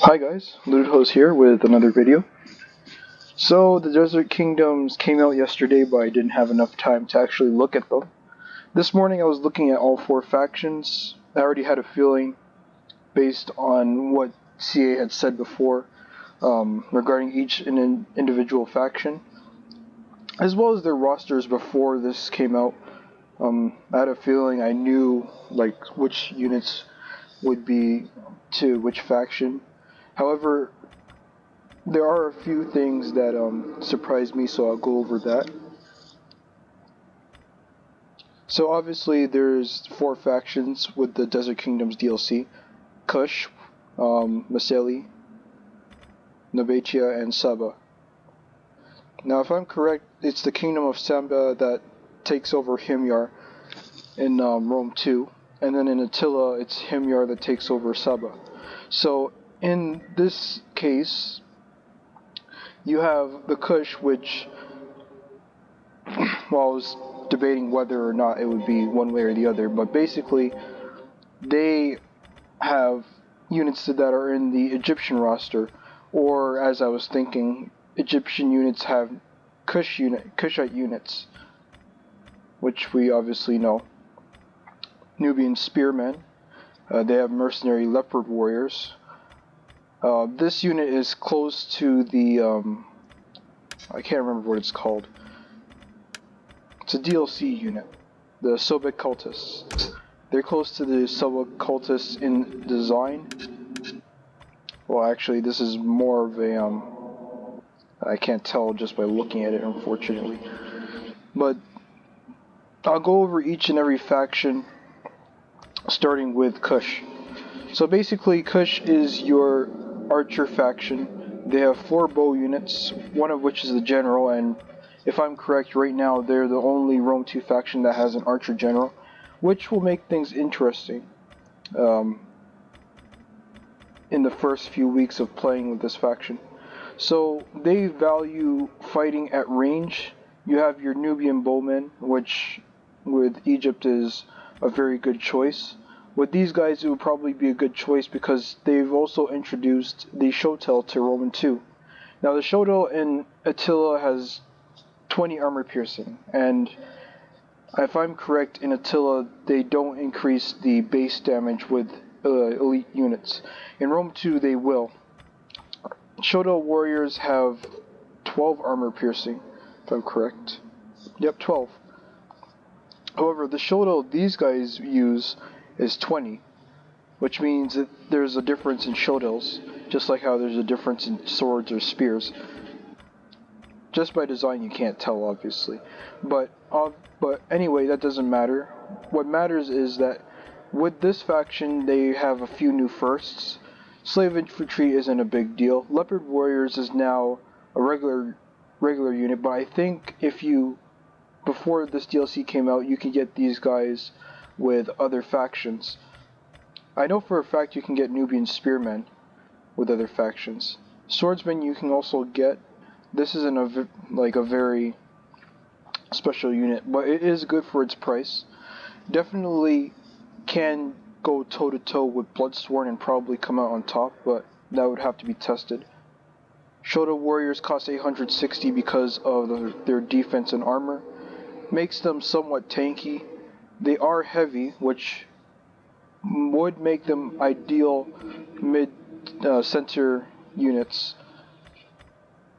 Hi guys, Ludhost here with another video. So the Desert Kingdoms came out yesterday, but I didn't have enough time to actually look at them. This morning I was looking at all four factions. I already had a feeling based on what CA had said before regarding each individual faction, as well as their rosters before this came out. I had a feeling I knew which units would be to which faction. However, there are a few things that surprised me, so I'll go over that. So obviously there's four factions with the Desert Kingdoms DLC. Kush, Masaesyli, Nabatea, and Saba. Now if I'm correct, it's the Kingdom of Saba that takes over Himyar in Rome 2, and then in Attila it's Himyar that takes over Saba. So in this case, you have the Kush, which, well, I was debating whether or not it would be one way or the other, but basically, they have units that are in the Egyptian roster, or as I was thinking, Egyptian units have Kushite units, which we obviously know. Nubian spearmen, they have mercenary leopard warriors. This unit is close to the, I can't remember what it's called. It's a DLC unit, the Saba cultists. They're close to the Saba cultists in design. Well, actually, this is more of a, I can't tell just by looking at it, unfortunately. But I'll go over each and every faction, starting with Kush. So basically, Kush is your archer faction. They have 4 bow units, one of which is the general, and if I'm correct, right now they're the only Rome 2 faction that has an archer general, which will make things interesting in the first few weeks of playing with this faction. So they value fighting at range. You have your Nubian bowmen, which with Egypt is a very good choice. With these guys, it would probably be a good choice because they've also introduced the Shotel to Roman 2. Now the Shotel in Attila has 20 armor piercing, and if I'm correct, in Attila they don't increase the base damage with elite units. In Rome 2 they will. Shotel warriors have 12 armor piercing, if I'm correct. Yep, 12. However, the Shotel these guys use is 20, which means that there's a difference in Shotels, just like how there's a difference in swords or spears. Just by design you can't tell, obviously. But anyway, that doesn't matter. What matters is that with this faction, they have a few new firsts. Slave infantry isn't a big deal. Leopard warriors is now a regular unit, but I think before this DLC came out, you can get these guys with other factions. I know for a fact you can get Nubian spearmen with other factions. Swordsmen you can also get. This isn't a very special unit, but it is good for its price. Definitely can go toe to toe with Bloodsworn and probably come out on top, but that would have to be tested. Shoto warriors cost 860 because of their defense and armor. Makes them somewhat tanky. They are heavy, which would make them ideal mid-center units.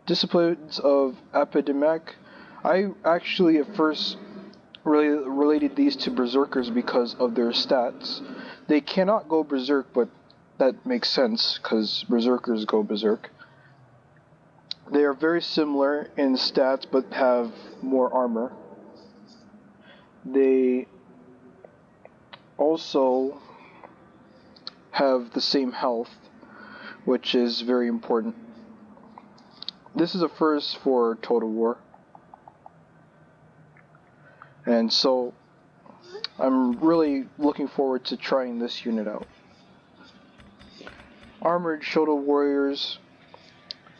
Disciplines of Epidemic. I actually at first related these to Berserkers because of their stats. They cannot go Berserk, but that makes sense because Berserkers go Berserk. They are very similar in stats but have more armor. They also have the same health, which is very important. This is a first for Total War. And so I'm really looking forward to trying this unit out. Armored Shoto warriors.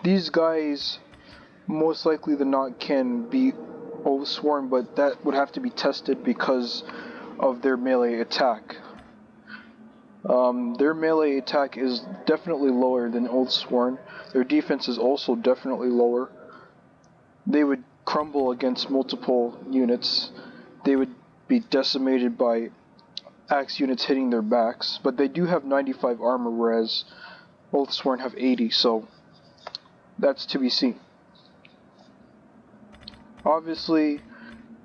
These guys, most likely than not, can be Oathsworn, but that would have to be tested because of their melee attack. Their melee attack is definitely lower than Oathsworn. Their defense is also definitely lower. They would crumble against multiple units. They would be decimated by axe units hitting their backs, but they do have 95 armor, whereas Oathsworn have 80, so that's to be seen. Obviously,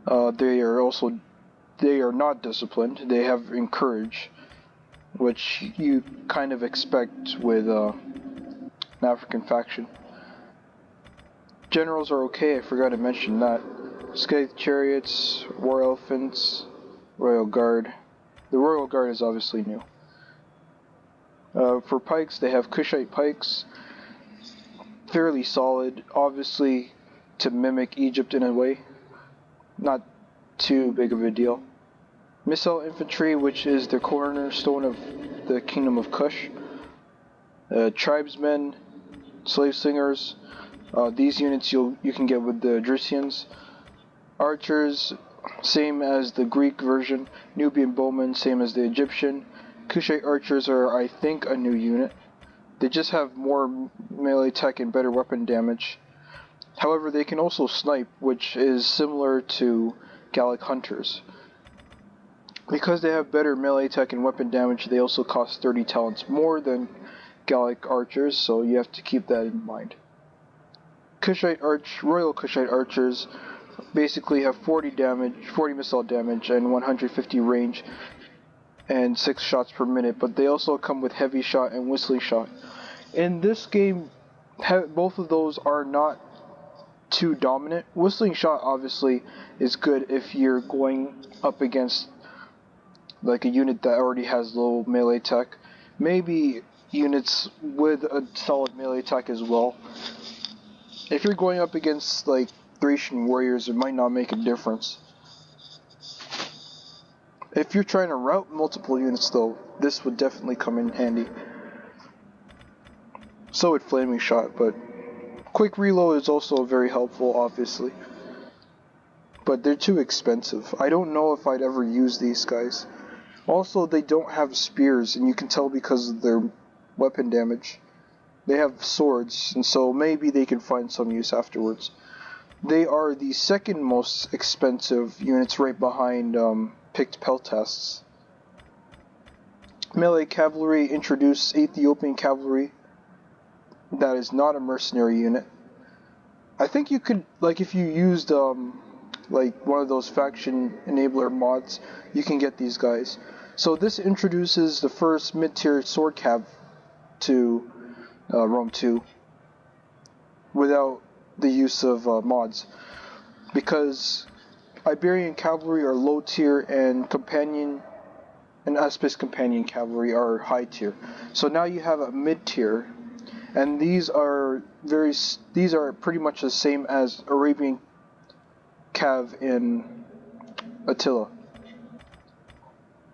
they are not disciplined. They have encourage, which you kind of expect with an African faction. Generals are okay, I forgot to mention that. Scythe Chariots, War Elephants, Royal Guard. The Royal Guard is obviously new. For pikes, they have Kushite pikes. Fairly solid, obviously to mimic Egypt in a way. Not too big of a deal. Missile infantry, which is the cornerstone of the Kingdom of Kush. Tribesmen, slave slingers. These units you can get with the Drisians. Archers, same as the Greek version. Nubian bowmen, same as the Egyptian. Kushite archers are, I think, a new unit. They just have more melee tech and better weapon damage. However, they can also snipe, which is similar to Gallic hunters. Because they have better melee tech and weapon damage, they also cost 30 talents more than Gallic archers, so you have to keep that in mind. Royal Kushite archers basically have 40 missile damage, and 150 range, and 6 shots per minute, but they also come with heavy shot and whistling shot. In this game, both of those are not too dominant. Whistling shot obviously is good if you're going up against like a unit that already has low melee tech. Maybe units with a solid melee attack as well. If you're going up against like Thracian warriors, it might not make a difference. If you're trying to route multiple units though, this would definitely come in handy. So would flaming shot, but quick reload is also very helpful, obviously. But they're too expensive. I don't know if I'd ever use these guys. Also, they don't have spears, and you can tell because of their weapon damage. They have swords, and so maybe they can find some use afterwards. They are the second most expensive units right behind picked peltasts. Melee cavalry introduced Ethiopian cavalry. That is not a mercenary unit. I think you could, like if you used like one of those faction enabler mods, you can get these guys. So this introduces the first mid-tier sword cav to Rome 2 without the use of mods, because Iberian cavalry are low tier and companion and Aspis companion cavalry are high tier. So now you have a mid tier, and these are pretty much the same as Arabian cav in Attila.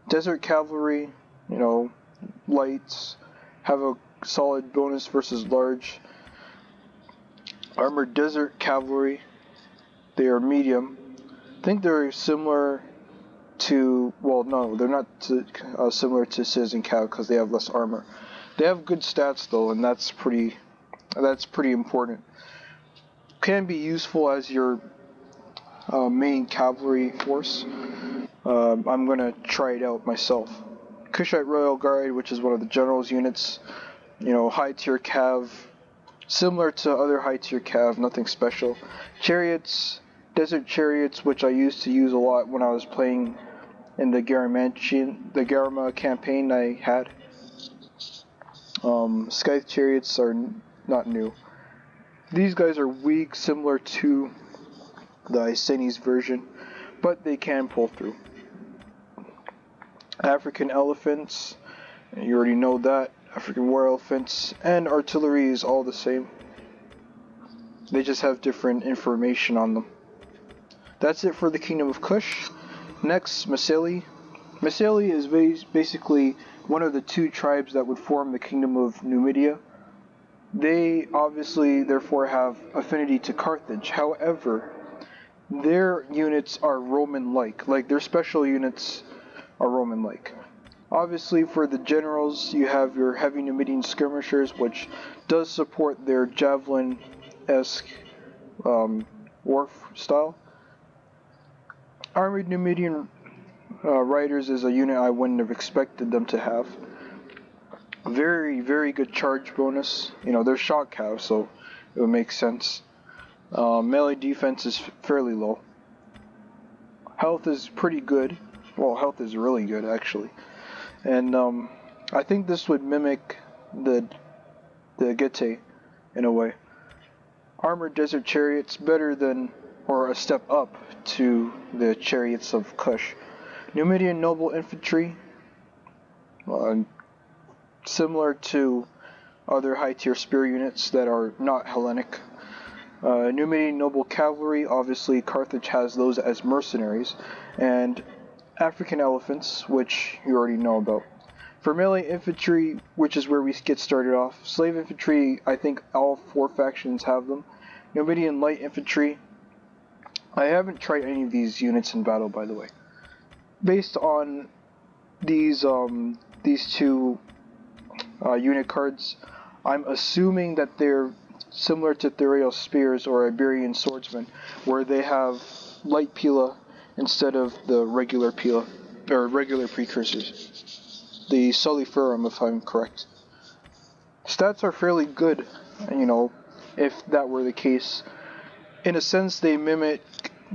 Desert cavalry, lights, have a solid bonus versus large. Armored desert cavalry, they are medium. I think they're similar to, well, no, they're not similar to Citizen Cav because they have less armor. They have good stats though, and that's pretty important. Can be useful as your main cavalry force. I'm gonna try it out myself. Kushite Royal Guard, which is one of the general's units, high tier cav, similar to other high tier cav, nothing special. Chariots, desert chariots, which I used to use a lot when I was playing in the Garama campaign I had. Scythe chariots are not new. These guys are weak, similar to the Iceni's version, but they can pull through. African elephants, you already know that. African war elephants and artillery is all the same. They just have different information on them. That's it for the Kingdom of Kush. Next, Masaesyli. Masaesyli is basically one of the two tribes that would form the Kingdom of Numidia. They obviously therefore have affinity to Carthage. However, their units are Roman-like. Like their special units are Roman-like. Obviously, for the generals, you have your heavy Numidian skirmishers, which does support their javelin-esque war style. Armored Numidian riders is a unit I wouldn't have expected them to have. Very, very good charge bonus. You know, they're shock cows, so it would make sense. Melee defense is fairly low. Health is pretty good. Well, health is really good, actually. And I think this would mimic the Getae in a way. Armored desert chariots better than, or a step up to the chariots of Kush. Numidian noble infantry, similar to other high tier spear units that are not Hellenic. Numidian noble cavalry, obviously Carthage has those as mercenaries, and African elephants, which you already know about. For melee infantry, which is where we get started off, slave infantry, I think all four factions have them. Numidian light infantry, I haven't tried any of these units in battle, by the way. Based on these two unit cards, I'm assuming that they're similar to Therial spears or Iberian swordsmen, where they have light pila instead of the regular pila, or regular precursors. The Soliferum, if I'm correct. Stats are fairly good, you know, if that were the case. In a sense, they mimic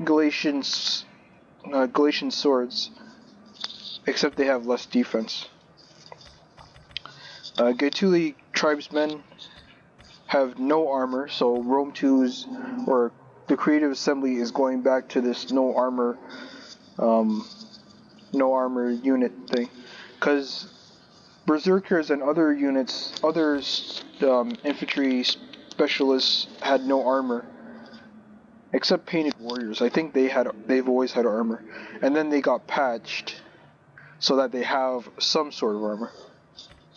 Galatian swords, except they have less defense. Gaetuli tribesmen have no armor, so Rome 2's or the Creative Assembly is going back to this no armor unit thing, because Berserkers and other units, infantry specialists had no armor, except Painted Warriors. I think they've always had armor, and then they got patched so that they have some sort of armor.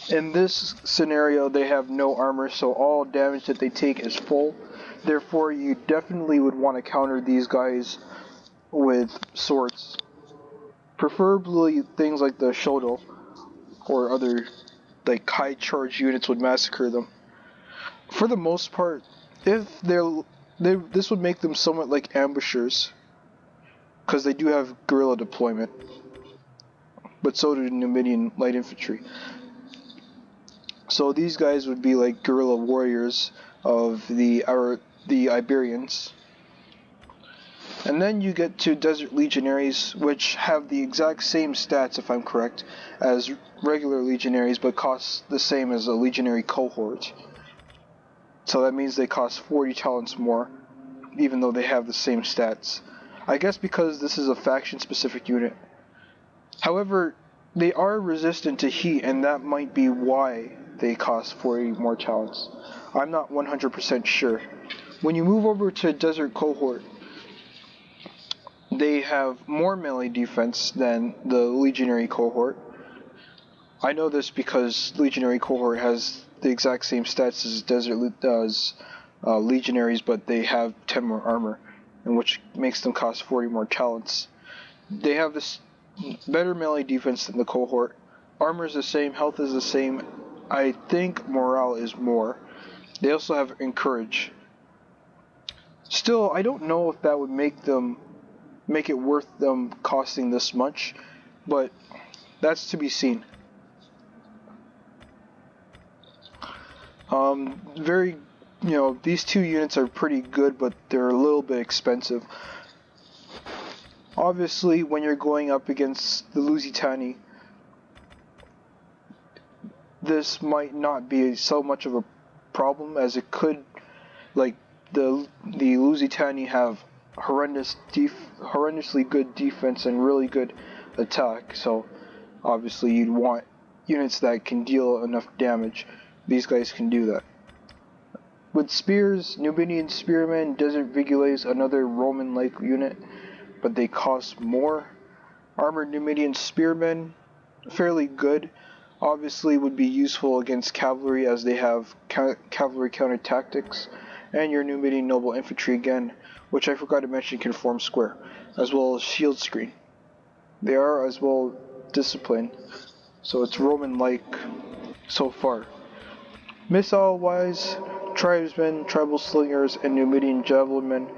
In this scenario, they have no armor, so all damage that they take is full. Therefore, you definitely would want to counter these guys with swords. Preferably things like the Shodel or other like high charge units would massacre them. For the most part, if this would make them somewhat like ambushers, because they do have guerrilla deployment, but so do Numidian light infantry. So these guys would be like guerrilla warriors of the Iberians. And then you get to Desert Legionaries, which have the exact same stats, if I'm correct, as regular Legionaries, but cost the same as a Legionary cohort. So that means they cost 40 talents more, even though they have the same stats. I guess because this is a faction-specific unit. However, they are resistant to heat, and that might be why they cost 40 more talents. I'm not 100% sure. When you move over to Desert Cohort, they have more melee defense than the Legionary Cohort. I know this because Legionary Cohort has the exact same stats as Legionaries, but they have 10 more armor, and which makes them cost 40 more talents. They have this better melee defense than the Cohort. Armor is the same, health is the same. I think morale is more. They also have Encourage. Still, I don't know if that would make it worth them costing this much, but that's to be seen. These two units are pretty good, but they're a little bit expensive. Obviously, when you're going up against the Lusitani, this might not be so much of a problem as it could. Like the Lusitani have horrendously good defense and really good attack, so obviously you'd want units that can deal enough damage. These guys can do that. With spears, Numidian spearmen, Desert Vigiles, another Roman-like unit, but they cost more. Armored Numidian spearmen, fairly good. Obviously would be useful against cavalry as they have cavalry counter tactics. And your Numidian noble infantry again, which I forgot to mention can form square, as well as shield screen. They are as well disciplined. So it's Roman-like so far. Missile-wise, tribesmen, tribal slingers, and Numidian javelinmen.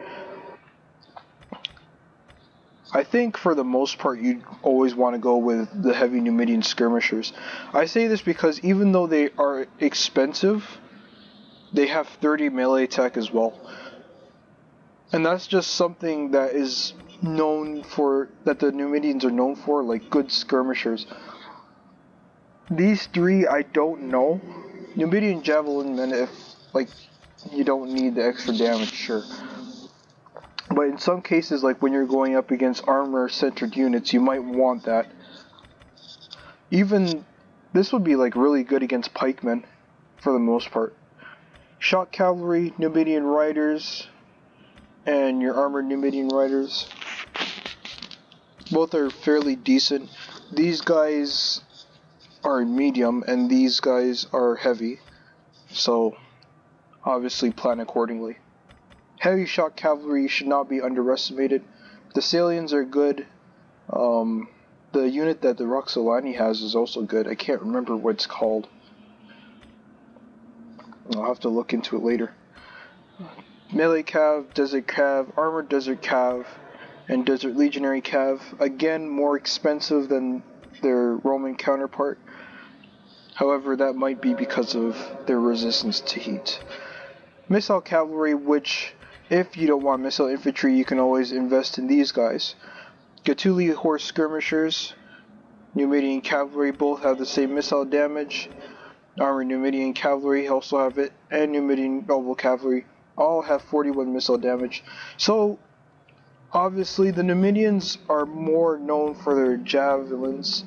I think for the most part you'd always want to go with the heavy Numidian skirmishers. I say this because even though they are expensive, they have 30 melee attack as well. And that's just something that is known for, that the Numidians are known for, like good skirmishers. These three I don't know. Numidian javelinmen, if like you don't need the extra damage, sure. But in some cases, like when you're going up against armor-centered units, you might want that. Even this would be like really good against pikemen, for the most part. Shock cavalry, Numidian riders, and your armored Numidian riders. Both are fairly decent. These guys are medium, and these guys are heavy. So, obviously plan accordingly. Heavy shock cavalry should not be underestimated. The Salians are good. The unit that the Roxolani has is also good. I can't remember what it's called. I'll have to look into it later. Melee Cav, Desert Cav, Armored Desert Cav, and Desert Legionary Cav. Again, more expensive than their Roman counterpart. However, that might be because of their resistance to heat. Missile Cavalry, which, if you don't want missile infantry, you can always invest in these guys. Gatuli Horse Skirmishers, Numidian Cavalry both have the same missile damage. Armored Numidian Cavalry also have it, and Numidian Noble Cavalry all have 41 missile damage. So, obviously, the Numidians are more known for their javelins.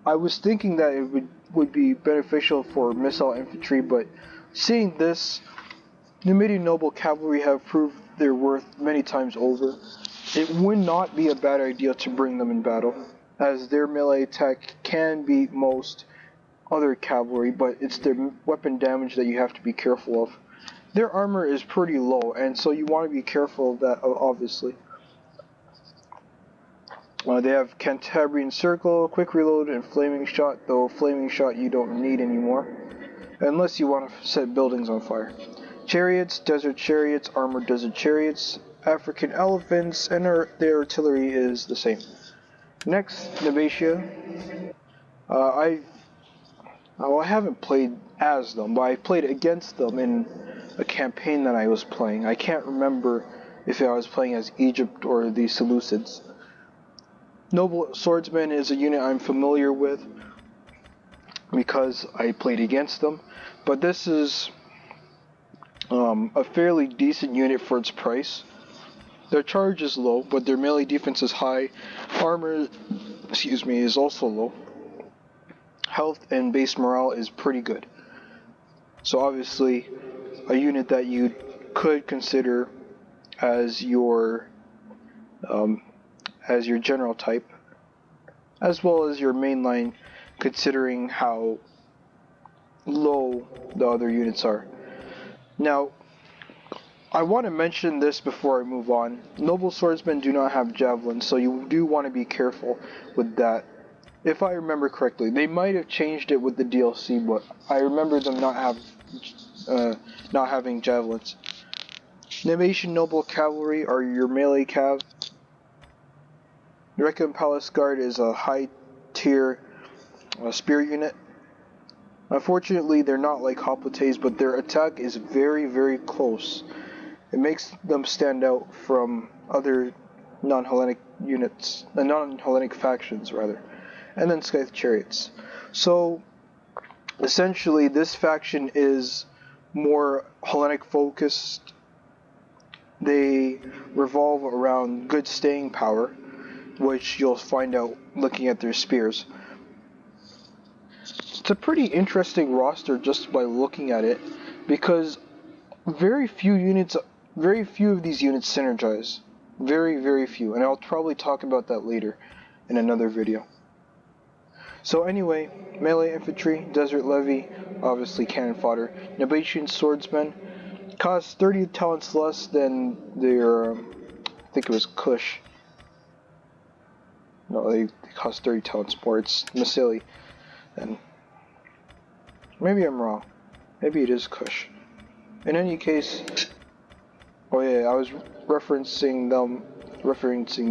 I was thinking that it would be beneficial for missile infantry, but seeing this, Numidian Noble Cavalry have proved their worth many times over. It would not be a bad idea to bring them in battle, as their melee attack can beat most other cavalry, but it's their weapon damage that you have to be careful of. Their armor is pretty low, and so you want to be careful of that, obviously. They have Cantabrian Circle, Quick Reload, and Flaming Shot, though Flaming Shot you don't need anymore, unless you want to set buildings on fire. Chariots, Desert Chariots, Armored Desert Chariots, African Elephants, and their artillery is the same. Next, Nabatea. I haven't played as them, but I played against them in a campaign that I was playing. I can't remember if I was playing as Egypt or the Seleucids. Noble Swordsman is a unit I'm familiar with because I played against them, but this is a fairly decent unit for its price. Their charge is low, but their melee defense is high. Armor, is also low. Health and base morale is pretty good. So obviously, a unit that you could consider as your general type, as well as your mainline, considering how low the other units are. Now, I want to mention this before I move on. Noble Swordsmen do not have javelins, so you do want to be careful with that. If I remember correctly, they might have changed it with the DLC, but I remember them not having javelins. Nabatean Noble Cavalry are your melee cav. Recon Palace Guard is a high tier spear unit. Unfortunately, they're not like hoplites, but their attack is very, very close. It makes them stand out from other non-Hellenic units, non-Hellenic factions rather. And then Scythe Chariots. So, essentially, this faction is more Hellenic focused. They revolve around good staying power, which you'll find out looking at their spears. It's a pretty interesting roster just by looking at it, because very few of these units synergize. Very, very few, and I'll probably talk about that later in another video. So anyway, melee infantry, desert levy, obviously cannon fodder. Nabatean swordsmen cost 30 talents less than their, I think it was Kush. No, they cost 30 talents more. It's Masaesyli. And maybe I'm wrong. Maybe it is Kush. In any case, oh yeah, I was referencing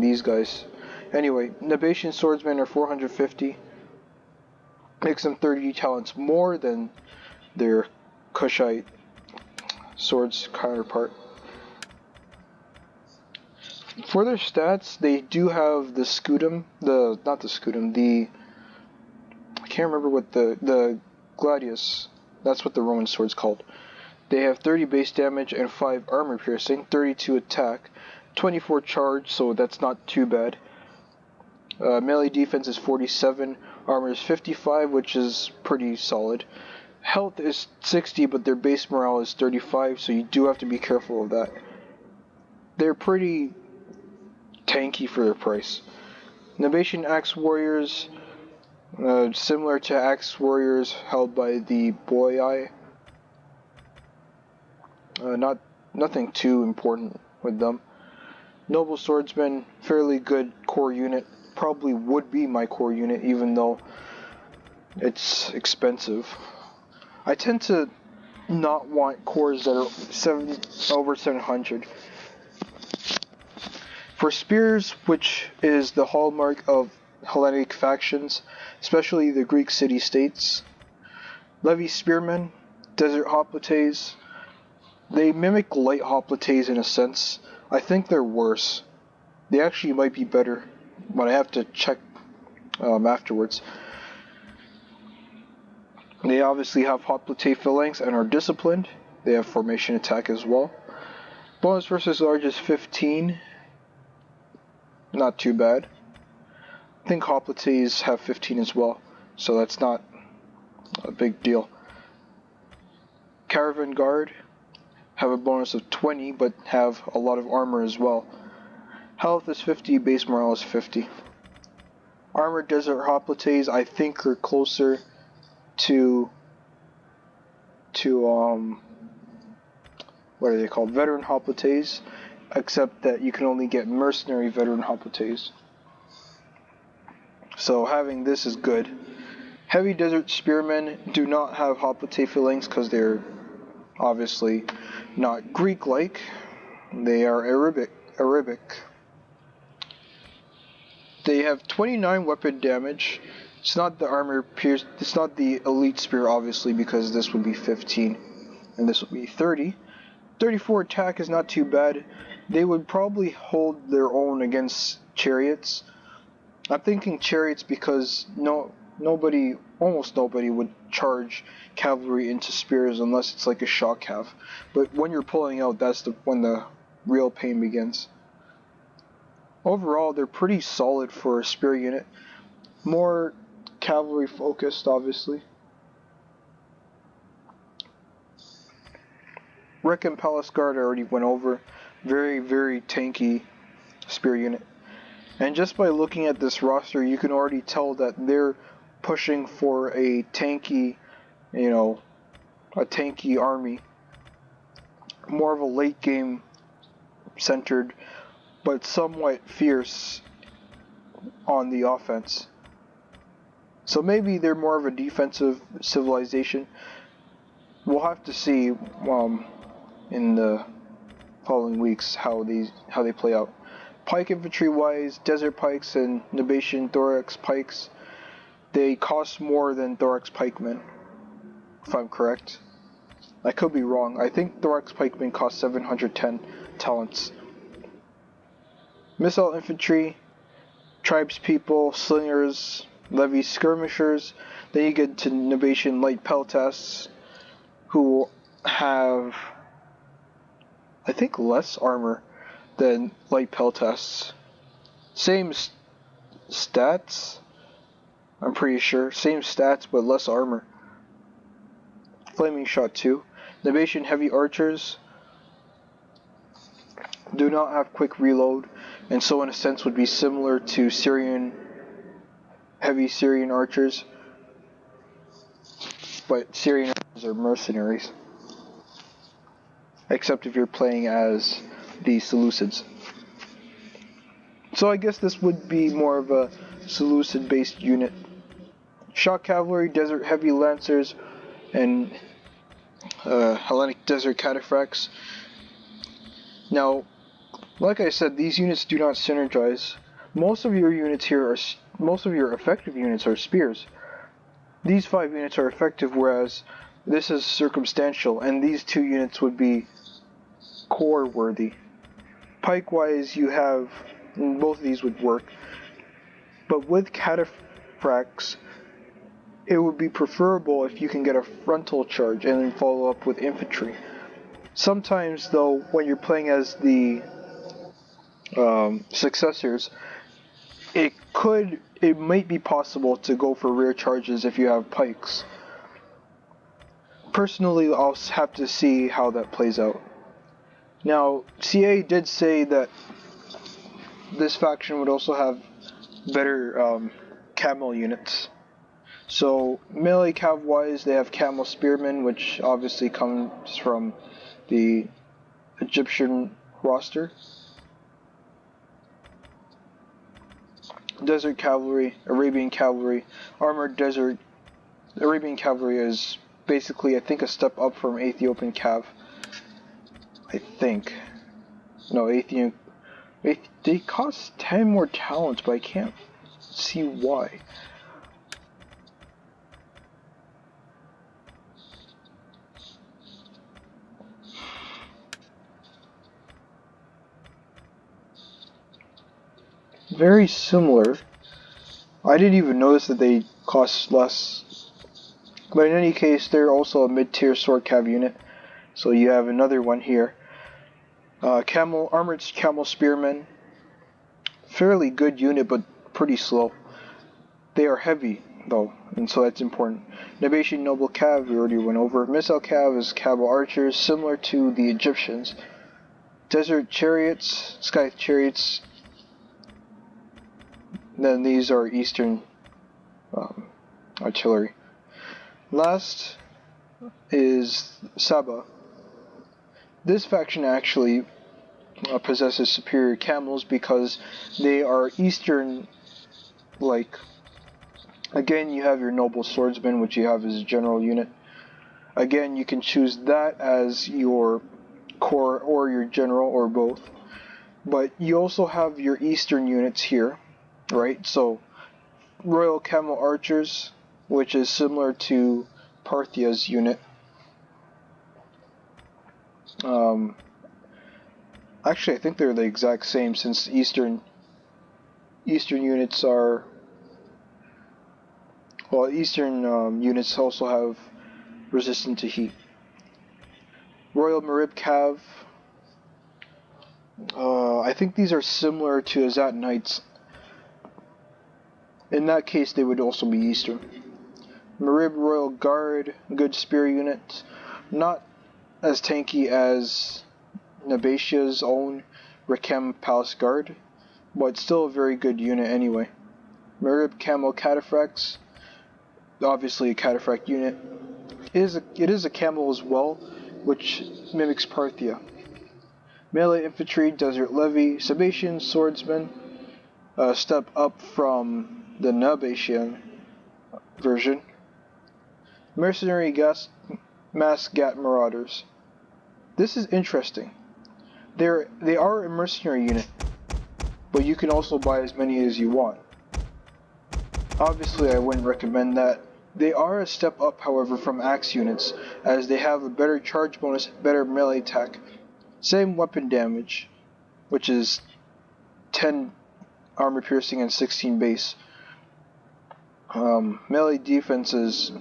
these guys. Anyway, Nabatean swordsmen are 450. Makes them 30 talents more than their Kushite swords counterpart. For their stats, they do have the scutum, I can't remember what the gladius, that's what the Roman sword's called. They have 30 base damage and 5 armor piercing, 32 attack, 24 charge, so that's not too bad. Melee defense is 47, armor is 55, which is pretty solid. Health is 60, but their base morale is 35, so you do have to be careful of that. They're pretty tanky for their price. Nabatean Axe Warriors, similar to Axe Warriors held by the Boii. Nothing too important with them. Noble Swordsmen, fairly good core unit. Probably would be my core unit, even though it's expensive. I tend to not want cores that are over 700. For spears, which is the hallmark of Hellenic factions, especially the Greek city-states, Levy Spearmen, Desert Hoplites, they mimic light hoplites in a sense. I think they're worse. They actually might be better, but I have to check afterwards. They obviously have hoplite phalanx and are disciplined. They have formation attack as well. Bonus versus large is 15. Not too bad. I think hoplites have 15 as well, so that's not a big deal. Caravan Guard have a bonus of 20, but have a lot of armor as well. Health is 50, base morale is 50. Armored Desert Hoplites, I think, are closer to what are they called? Veteran Hoplites, except that you can only get mercenary Veteran Hoplites. So having this is good. Heavy Desert Spearmen do not have hoplite phalanx because they're obviously not Greek-like. They are Arabic. They have 29 weapon damage. It's not the armor pierce. It's not the elite spear, obviously, because this would be 15 and this would be 30. 34 attack is not too bad. They would probably hold their own against chariots. I'm thinking chariots because almost nobody would charge cavalry into spears unless it's like a shock cav. But when you're pulling out, that's when the real pain begins. Overall, they're pretty solid for a spear unit. More cavalry focused, obviously. Wreck Palace Guard I already went over. Very, very tanky spear unit. And just by looking at this roster, you can already tell that they're pushing for a tanky, a tanky army. More of a late game centered, but somewhat fierce on the offense. So maybe they're more of a defensive civilization. We'll have to see in the following weeks how they play out. Pike infantry wise, desert pikes and Nabatean thorax pikes, they cost more than thorax pikemen, if I'm correct. I could be wrong. I think thorax pikemen cost 710 talents. Missile infantry, tribespeople, slingers, levy skirmishers. Then you get to Nabatean light peltasts, who have, I think, less armor than light peltasts. Same stats, I'm pretty sure. Same stats, but less armor. Flaming shot 2. Nabatean heavy archers do not have quick reload, and so in a sense would be similar to heavy Syrian archers, but Syrian archers are mercenaries, except if you're playing as the Seleucids. So I guess this would be more of a Seleucid based unit. Shock Cavalry, Desert Heavy Lancers, and Hellenic Desert Cataphracts. Now, like I said, these units do not synergize. Most of your units here are, most of your effective units are spears. These 5 units are effective, whereas this is circumstantial, and these 2 units would be core worthy. Pike wise, you have, both of these would work, but with cataphracts, it would be preferable if you can get a frontal charge and then follow up with infantry. Sometimes, though, when you're playing as the successors, it might be possible to go for rear charges if you have pikes. Personally, I'll have to see how that plays out. Now, CA did say that this faction would also have better camel units. So, melee cav wise, they have camel spearmen, which obviously comes from the Egyptian roster. Desert cavalry, Arabian cavalry, armored desert. Arabian cavalry is basically, I think, a step up from Ethiopian cav. I think. No, they cost 10 more talents, but I can't see why. Very similar. I didn't even notice that they cost less. But in any case, they're also a mid-tier sword cav unit. So you have another one here. Armored camel spearmen. Fairly good unit, but pretty slow. They are heavy, though, and so that's important. Nabatea noble cav, we already went over. Missile cav is caval archers, similar to the Egyptians. Desert chariots, scythe chariots. Then these are Eastern artillery. Last is Saba. This faction actually possesses superior camels because they are Eastern, like, again, you have your noble swordsman, which you have as a general unit. Again, you can choose that as your core or your general or both. But you also have your Eastern units here, right? So, Royal Camel Archers, which is similar to Parthia's unit. Actually, I think they're the exact same, since Eastern units are... Well, Eastern units also have resistance to heat. Royal Marib Cav. I think these are similar to Azat Knights. In that case, they would also be Eastern. Marib Royal Guard, good spear unit. Not as tanky as Nabatea's own Rekem Palace Guard, but still a very good unit anyway. Marib Camel Cataphracts, obviously a cataphract unit. It is a camel as well, which mimics Parthia. Melee infantry, Desert Levy, Sabatian swordsman, step up from the Nabatean version. Mercenary mass Gat Marauders. This is interesting. They are a mercenary unit, but you can also buy as many as you want. Obviously, I wouldn't recommend that. They are a step up, however, from axe units, as they have a better charge bonus, better melee attack, same weapon damage, which is 10 armor piercing and 16 base. Melee defense is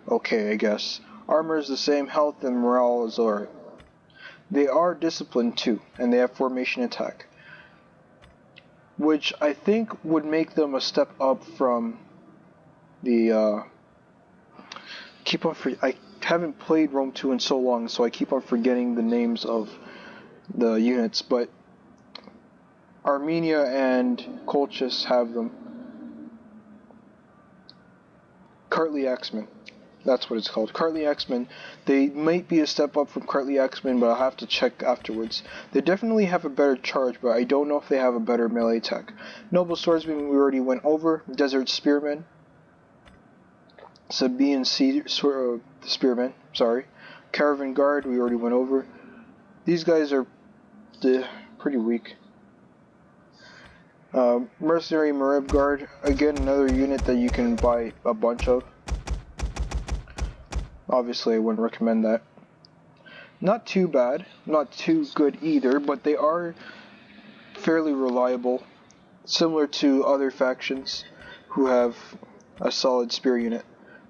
okay, I guess. Armor is the same, health and morale is alright. They are disciplined too, and they have formation attack, which I think would make them a step up from the I haven't played Rome 2 in so long, so I keep on forgetting the names of the units, but Armenia and Colchis have them. Cartly Axemen. That's what it's called. Cartly Axemen. They might be a step up from Cartly Axemen, but I'll have to check afterwards. They definitely have a better charge, but I don't know if they have a better melee attack. Noble Swordsman we already went over. Desert Spearmen. Sabaean Spearmen, sorry. Caravan Guard, we already went over. These guys are pretty weak. Mercenary Marib Guard, again another unit that you can buy a bunch of. Obviously I wouldn't recommend that. Not too bad, not too good either, but they are fairly reliable, similar to other factions who have a solid spear unit.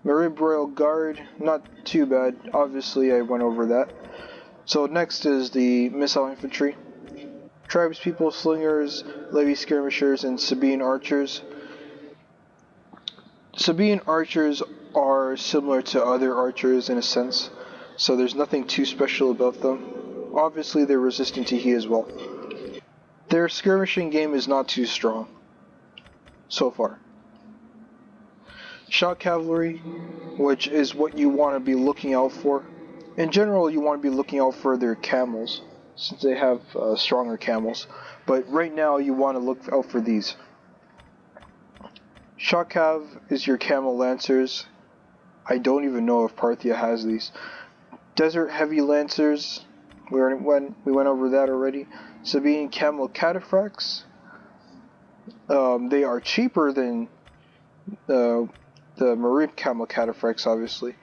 Marib Royal Guard, not too bad, obviously I went over that. So next is the Missile Infantry. Tribespeople, Slingers, Levy Skirmishers, and Sabaean Archers. Sabaean Archers are similar to other archers in a sense, so there's nothing too special about them. Obviously they're resistant to heat as well. Their skirmishing game is not too strong, so far. Shock Cavalry, which is what you want to be looking out for. In general, you want to be looking out for their camels, since they have stronger camels. But right now, you want to look out for these. Shock Cav is your camel lancers. I don't even know if Parthia has these. Desert Heavy Lancers, we went over that already. Sabaean Camel Cataphracts. They are cheaper than the Marib Camel Cataphracts, obviously.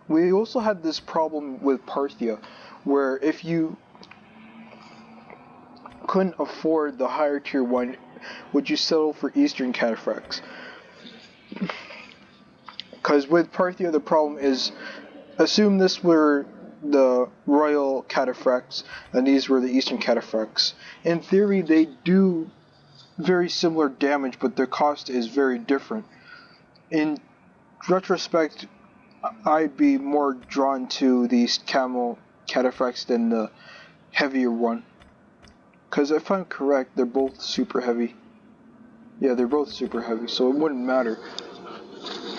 We also had this problem with Parthia, where if you couldn't afford the higher tier one, would you settle for Eastern Cataphracts? Because with Parthia, the problem is, assume this were the Royal Cataphracts, and these were the Eastern Cataphracts. In theory, they do very similar damage, but their cost is very different. In retrospect, I'd be more drawn to these Camel Cataphracts than the heavier one. Because if I'm correct, they're both super heavy. Yeah, they're both super heavy, so it wouldn't matter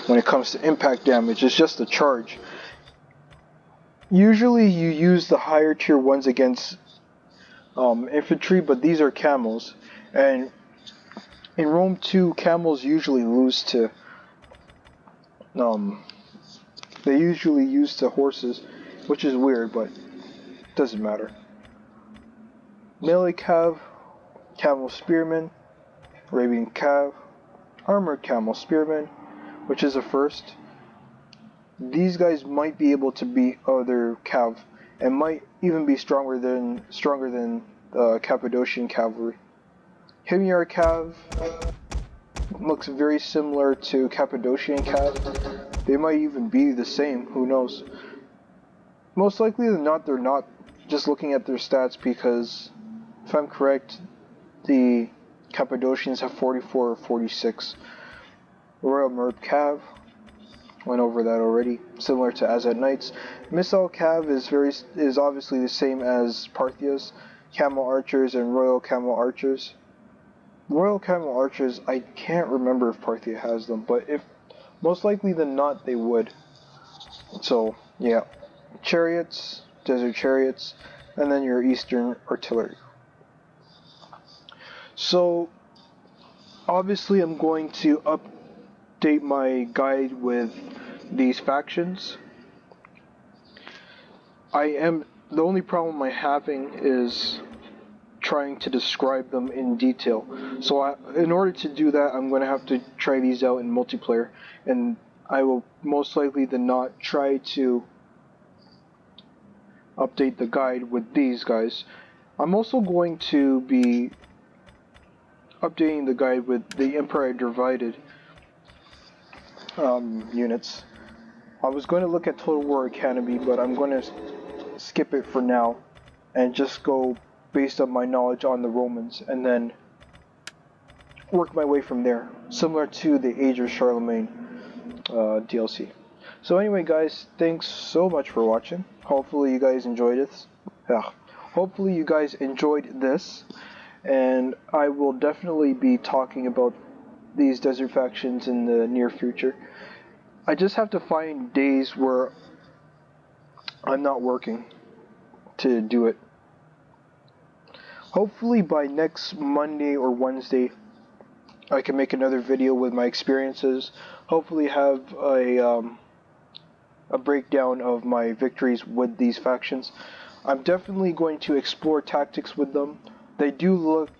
when it comes to impact damage. It's just the charge. Usually you use the higher tier ones against infantry, but these are camels. And in Rome 2, camels usually lose to they usually use to horses, which is weird, but it doesn't matter. Melee Cav, Camel Spearmen, Arabian Cav, Armored Camel Spearmen, which is a first. These guys might be able to beat other Cav, and might even be stronger than Cappadocian Cavalry. Himyar Cav looks very similar to Cappadocian Cav. They might even be the same, who knows. Most likely than not, they're not, just looking at their stats, because if I'm correct, the Cappadocians have 44 or 46. Royal Merb Cav, went over that already, similar to Azad Knights. Missile Cav is obviously the same as Parthia's, Camel Archers and Royal Camel Archers. Royal Camel Archers, I can't remember if Parthia has them, but if most likely than not, they would. So, yeah. Chariots, Desert Chariots, and then your Eastern Artillery. So, obviously I'm going to update my guide with these factions. The only problem I'm having is trying to describe them in detail. So in order to do that, I'm going to have to try these out in multiplayer, and I will most likely than not try to update the guide with these guys. I'm also going to be updating the guide with the Empire Divided units. I was going to look at Total War Academy, but I'm going to skip it for now and just go based on my knowledge on the Romans, and then work my way from there, similar to the Age of Charlemagne DLC. So anyway, guys, thanks so much for watching. Hopefully you guys enjoyed this. Hopefully you guys enjoyed this, and I will definitely be talking about these desert factions in the near future. I just have to find days where I'm not working to do it. Hopefully by next Monday or Wednesday, I can make another video with my experiences. Hopefully have a breakdown of my victories with these factions. I'm definitely going to explore tactics with them. They do look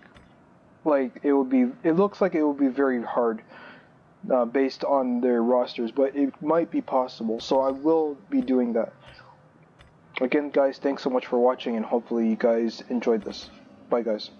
like it would be. It looks like it would be very hard based on their rosters, but it might be possible. So I will be doing that. Again, guys, thanks so much for watching, and hopefully you guys enjoyed this. Bye, guys.